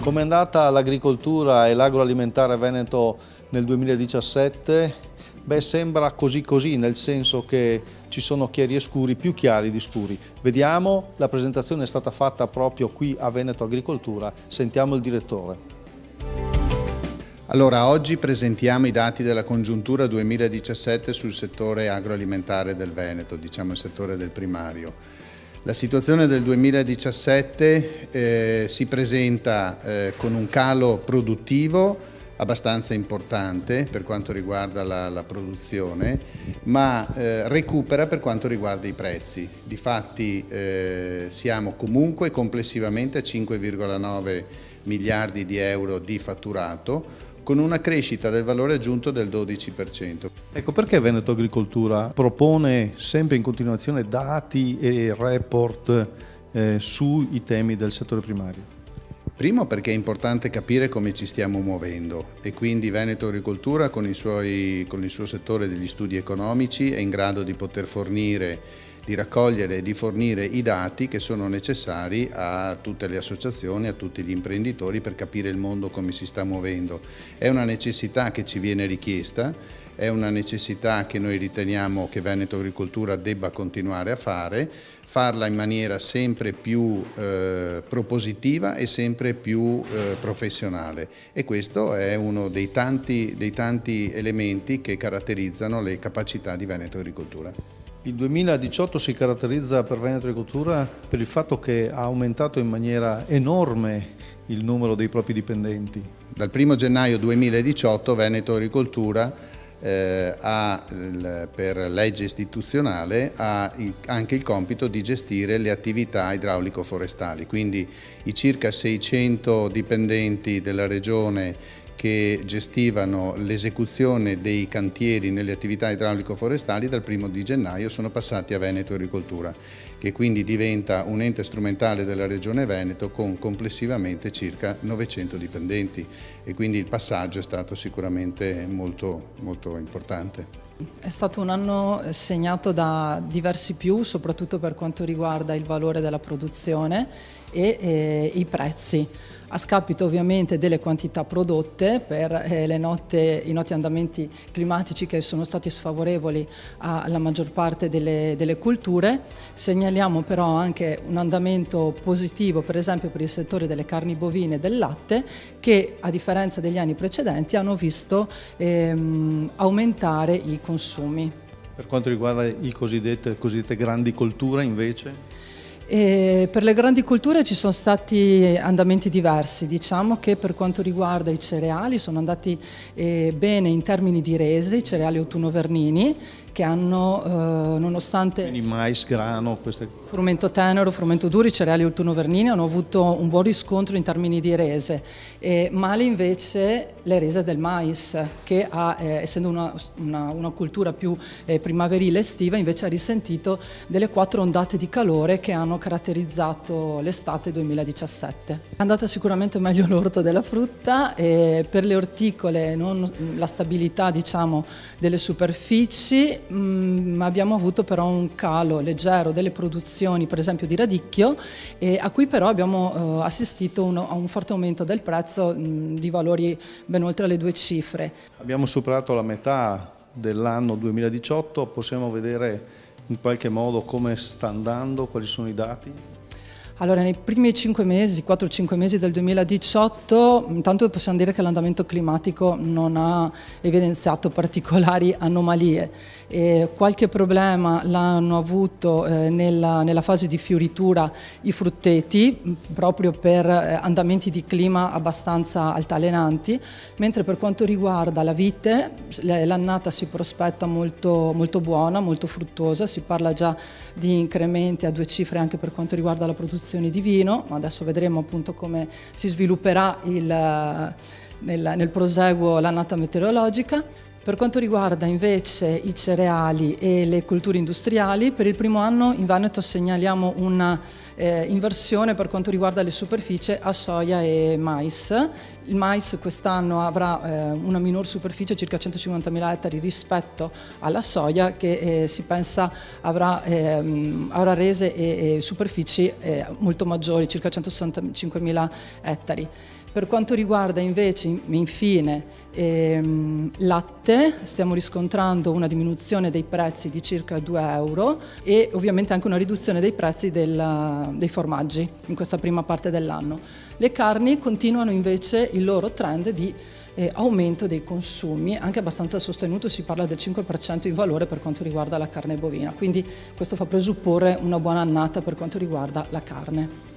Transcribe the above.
Com'è andata l'agricoltura e l'agroalimentare veneto nel 2017? Beh, sembra così, nel senso che ci sono chiari e scuri, più chiari di scuri. Vediamo, la presentazione è stata fatta proprio qui a Veneto Agricoltura. Sentiamo il direttore. Allora, oggi presentiamo i dati della congiuntura 2017 sul settore agroalimentare del Veneto, diciamo il settore del primario. La situazione del 2017 si presenta con un calo produttivo abbastanza importante per quanto riguarda la produzione, ma recupera per quanto riguarda i prezzi. Difatti siamo comunque complessivamente a 5,9 miliardi di euro di fatturato, con una crescita del valore aggiunto del 12%. Ecco, perché Veneto Agricoltura propone sempre in continuazione dati e report sui temi del settore primario? Primo, perché è importante capire come ci stiamo muovendo e quindi Veneto Agricoltura con il suo settore degli studi economici è in grado di poter di raccogliere e di fornire i dati che sono necessari a tutte le associazioni, a tutti gli imprenditori per capire il mondo come si sta muovendo. È una necessità che ci viene richiesta, è una necessità che noi riteniamo che Veneto Agricoltura debba continuare a farla in maniera sempre più propositiva e sempre più professionale, e questo è uno dei tanti elementi che caratterizzano le capacità di Veneto Agricoltura. Il 2018 si caratterizza per Veneto Agricoltura per il fatto che ha aumentato in maniera enorme il numero dei propri dipendenti. Dal 1 gennaio 2018 Veneto Agricoltura per legge istituzionale ha anche il compito di gestire le attività idraulico-forestali, quindi i circa 600 dipendenti della Regione che gestivano l'esecuzione dei cantieri nelle attività idraulico-forestali dal 1 di gennaio sono passati a Veneto Agricoltura, che quindi diventa un ente strumentale della Regione Veneto con complessivamente circa 900 dipendenti, e quindi il passaggio è stato sicuramente molto importante. È stato un anno segnato da diversi più, soprattutto per quanto riguarda il valore della produzione e i prezzi, a scapito ovviamente delle quantità prodotte per i noti andamenti climatici che sono stati sfavorevoli alla maggior parte delle culture. Segnaliamo però anche un andamento positivo, per esempio per il settore delle carni bovine e del latte, che a differenza degli anni precedenti hanno visto aumentare i consumi. Per quanto riguarda le cosiddette grandi colture invece? Per le grandi colture ci sono stati andamenti diversi. Diciamo che per quanto riguarda i cereali sono andati bene in termini di rese, i cereali autunno-vernini, che hanno, nonostante quindi mais, grano, frumento tenero, frumento duro, i cereali autunno-vernini hanno avuto un buon riscontro in termini di rese. Male invece le rese del mais, che essendo una cultura più primaverile estiva, invece ha risentito delle 4 ondate di calore che hanno caratterizzato l'estate 2017. È andata sicuramente meglio l'orto della frutta, per le orticole la stabilità, diciamo, delle superfici, ma abbiamo avuto però un calo leggero delle produzioni, per esempio di radicchio, a cui però abbiamo assistito a un forte aumento del prezzo di valori ben oltre le 2 cifre. Abbiamo superato la metà dell'anno 2018, possiamo vedere in qualche modo come sta andando, quali sono i dati? Allora, nei primi 4-5 mesi del 2018, intanto possiamo dire che l'andamento climatico non ha evidenziato particolari anomalie. Qualche problema l'hanno avuto nella fase di fioritura i frutteti, proprio per andamenti di clima abbastanza altalenanti, mentre per quanto riguarda la vite, l'annata si prospetta molto buona, molto fruttuosa. Si parla già di incrementi a 2 cifre anche per quanto riguarda la produzione di vino, ma adesso vedremo appunto come si svilupperà nel proseguo l'annata meteorologica. Per quanto riguarda invece i cereali e le colture industriali, per il primo anno in Veneto segnaliamo una inversione per quanto riguarda le superfici a soia e mais. Il mais quest'anno avrà una minor superficie, circa 150.000 ettari, rispetto alla soia che si pensa avrà rese e superfici molto maggiori, circa 165.000 ettari. Per quanto riguarda invece, infine, latte, stiamo riscontrando una diminuzione dei prezzi di circa 2 euro e ovviamente anche una riduzione dei prezzi dei formaggi in questa prima parte dell'anno. Le carni continuano invece il loro trend di aumento dei consumi, anche abbastanza sostenuto, si parla del 5% in valore per quanto riguarda la carne bovina, quindi questo fa presupporre una buona annata per quanto riguarda la carne.